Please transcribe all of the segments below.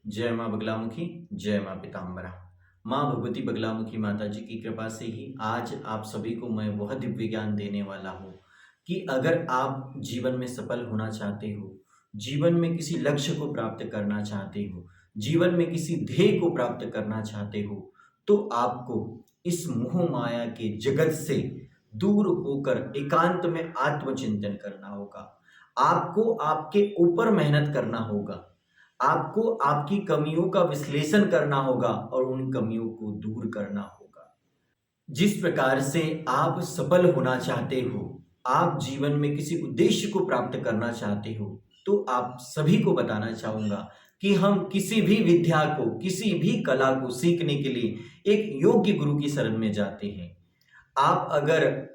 जय माँ बगलामुखी, जय माँ पीताम्बरा। माँ भगवती बगलामुखी माता जी की कृपा से ही आज आप सभी को मैं वह दिव्य ज्ञान देने वाला हूँ कि अगर आप जीवन में सफल होना चाहते हो, जीवन में किसी लक्ष्य को प्राप्त करना चाहते हो, जीवन में किसी ध्येय को प्राप्त करना चाहते हो, तो आपको इस मोह माया के जगत से दूर होकर एकांत में आत्मचिंतन करना होगा। आपको आपके ऊपर मेहनत करना होगा। आपको आपकी कमियों का विश्लेषण करना होगा और उन कमियों को दूर करना होगा। जिस प्रकार से आप सफल होना चाहते हो, आप जीवन में किसी उद्देश्य को प्राप्त करना चाहते हो, तो आप सभी को बताना चाहूँगा कि हम किसी भी विद्या को, किसी भी कला को सीखने के लिए एक योग्य गुरु की शरण में जाते हैं। आप अगर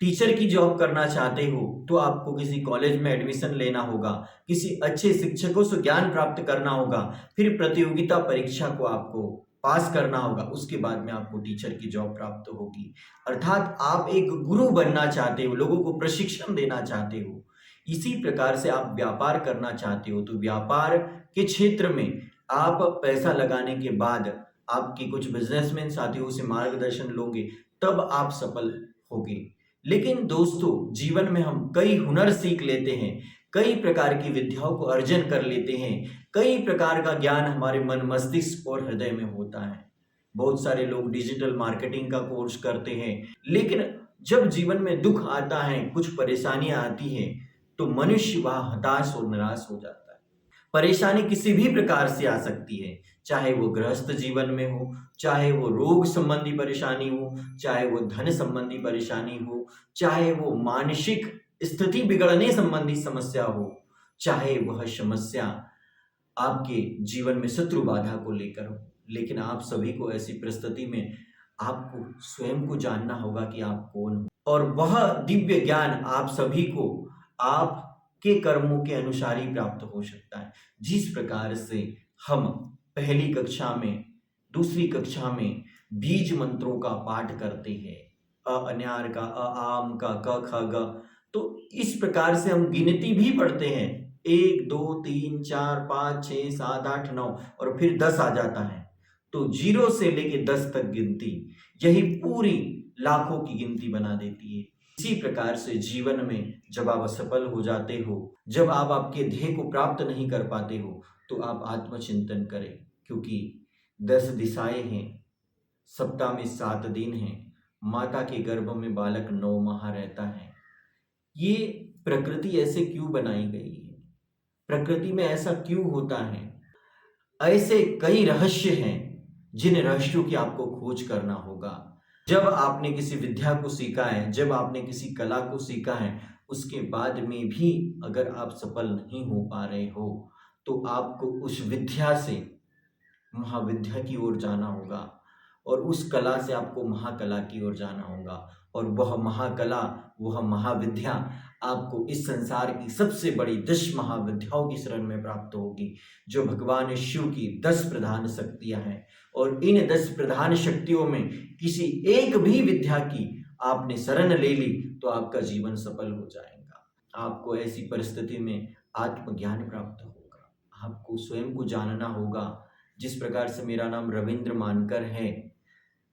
टीचर की जॉब करना चाहते हो तो आपको किसी कॉलेज में एडमिशन लेना होगा, किसी अच्छे शिक्षकों से ज्ञान प्राप्त करना होगा, फिर प्रतियोगिता परीक्षा को आपको पास करना होगा, उसके बाद में आपको टीचर की जॉब प्राप्त होगी। अर्थात आप एक गुरु बनना चाहते हो, लोगों को प्रशिक्षण देना चाहते हो। इसी प्रकार से आप व्यापार करना चाहते हो तो व्यापार के क्षेत्र में आप पैसा लगाने के बाद आपके कुछ बिजनेसमैन साथियों से मार्गदर्शन लोगे, तब आप सफल होगे। लेकिन दोस्तों, जीवन में हम कई हुनर सीख लेते हैं, कई प्रकार की विद्याओं को अर्जन कर लेते हैं, कई प्रकार का ज्ञान हमारे मन मस्तिष्क और हृदय में होता है। बहुत सारे लोग डिजिटल मार्केटिंग का कोर्स करते हैं, लेकिन जब जीवन में दुख आता है, कुछ परेशानियां आती हैं, तो मनुष्य वह हताश और निराश हो जाता है। परेशानी किसी भी प्रकार से आ सकती है, चाहे वो गृहस्थ जीवन में हो, चाहे वो रोग संबंधी परेशानी हो, चाहे वो धन संबंधी परेशानी हो, चाहे वो मानसिक स्थिति बिगड़ने संबंधी समस्या हो, चाहे वह समस्या आपके जीवन में शत्रु बाधा को लेकर हो। लेकिन आप सभी को ऐसी परिस्थिति में आपको स्वयं को जानना होगा कि आप कौन हो, और वह दिव्य ज्ञान आप सभी को आपके कर्मों के अनुसार ही प्राप्त हो सकता है। जिस प्रकार से हम पहली कक्षा में, दूसरी कक्षा में बीज मंत्रों का पाठ करते हैं, अन्यार का, आम का, क ख ग, तो इस प्रकार से हम गिनती भी पढ़ते हैं, 1 2 3 4 5 6 7 8 9 और फिर 10 आ जाता है। तो 0 से लेके 10 तक गिनती, यही पूरी लाखों की गिनती बना देती है। इसी प्रकार से जीवन में जब आप असफल हो जाते हो, जब आप आपके ध्येय को प्राप्त नहीं कर पाते हो, तो आप आत्मचिंतन करें, क्योंकि 10 दिशाएं हैं, सप्ताह में 7 दिन हैं, माता के गर्भ में बालक 9 माह रहता है। ये प्रकृति ऐसे क्यों बनाई गई है? प्रकृति में ऐसा क्यों होता है? ऐसे कई रहस्य हैं जिन रहस्यों की आपको खोज करना होगा। जब आपने किसी विद्या को सीखा है, जब आपने किसी कला को सीखा है, उसके बाद में भी अगर आप सफल नहीं हो पा रहे हो, तो आपको उस विद्या से महाविद्या की ओर जाना होगा, और उस कला से आपको महाकला की ओर जाना होगा, और वह महाकला, वह महाविद्या आपको इस संसार की सबसे बड़ी 10 महाविद्याओं की शरण में प्राप्त होगी, जो भगवान शिव की 10 प्रधान शक्तियां हैं। और इन 10 प्रधान शक्तियों में किसी एक भी विद्या की आपने शरण ले ली तो आपका जीवन सफल हो जाएगा। आपको ऐसी परिस्थिति में आत्मज्ञान प्राप्त होगा, आपको स्वयं को जानना होगा। जिस प्रकार से मेरा नाम रविंद्र मानकर है,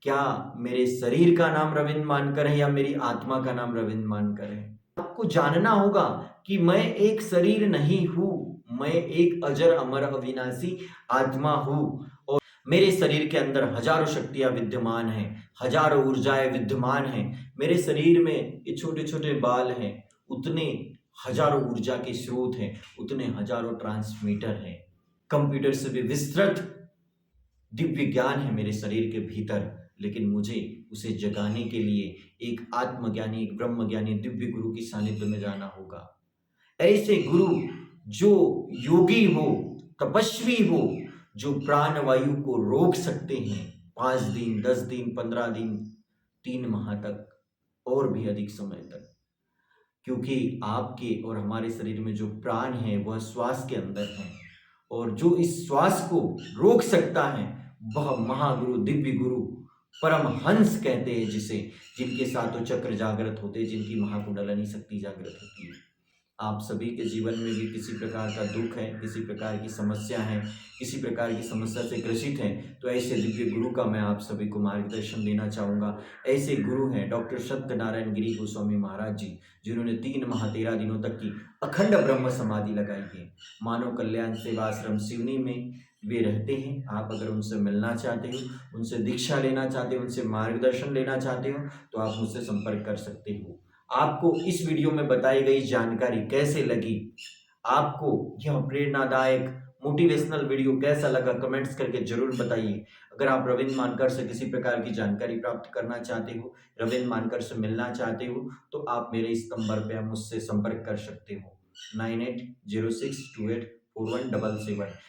क्या मेरे शरीर का नाम रविंद्र मानकर है या मेरी आत्मा का नाम रविंद्र मानकर है? आपको जानना होगा कि मैं एक शरीर नहीं हूँ, मैं एक अजर अमर अविनाशी आत्मा हूँ, और मेरे शरीर के अंदर हजारों शक्तियां विद्यमान हैं, हजारों ऊर्जाएं विद्यमान हैं। मेरे शरीर में ये छोटे छोटे बाल हैं, उतने हजारों ऊर्जा के स्रोत हैं, उतने हजारों ट्रांसमीटर हैं। कंप्यूटर से भी विस्तृत दिव्य ज्ञान है मेरे शरीर के भीतर, लेकिन मुझे उसे जगाने के लिए एक आत्मज्ञानी, एक ब्रह्मज्ञानी दिव्य गुरु की सानिध्य में जाना होगा। ऐसे गुरु जो योगी हो, तपस्वी हो, जो प्राणवायु को रोक सकते हैं 5 दिन, 10 दिन, 15 दिन, 3 माह तक, और भी अधिक समय तक। क्योंकि आपके और हमारे शरीर में जो प्राण है वह श्वास के अंदर है, और जो इस श्वास को रोक सकता है वह महागुरु, दिव्य गुरु, परमहंस कहते हैं जिसे, जिनके सातों चक्र जागृत होते हैं, जिनकी महाकुंडलिनी शक्ति जागृत होती है। आप सभी के जीवन में भी किसी प्रकार का दुख है, किसी प्रकार की समस्या है, किसी प्रकार की समस्या से ग्रसित हैं, तो ऐसे दिव्य गुरु का मैं आप सभी को मार्गदर्शन देना चाहूँगा। ऐसे गुरु हैं डॉक्टर सत्यनारायण गिरी गोस्वामी महाराज जी, जिन्होंने 3 माह 13 दिनों तक की अखंड ब्रह्म समाधि लगाई है। मानव कल्याण सेवा आश्रम सिवनी में वे रहते हैं। आप अगर उनसे मिलना चाहते हो, उनसे दीक्षा लेना चाहते हो, उनसे मार्गदर्शन लेना चाहते हो, तो आप मुझसे संपर्क कर सकते हो। आपको इस वीडियो में बताई गई जानकारी कैसे लगी? आपको यह प्रेरणादायक मोटिवेशनल वीडियो कैसा लगा? कमेंट्स करके ज़रूर बताइए। अगर आप रविंद्र मानकर से किसी प्रकार की जानकारी प्राप्त करना चाहते हो, रविंद्र मानकर से मिलना चाहते हो, तो आप मेरे इस नंबर पे आप मुझसे संपर्क कर सकते हो, 9806284177।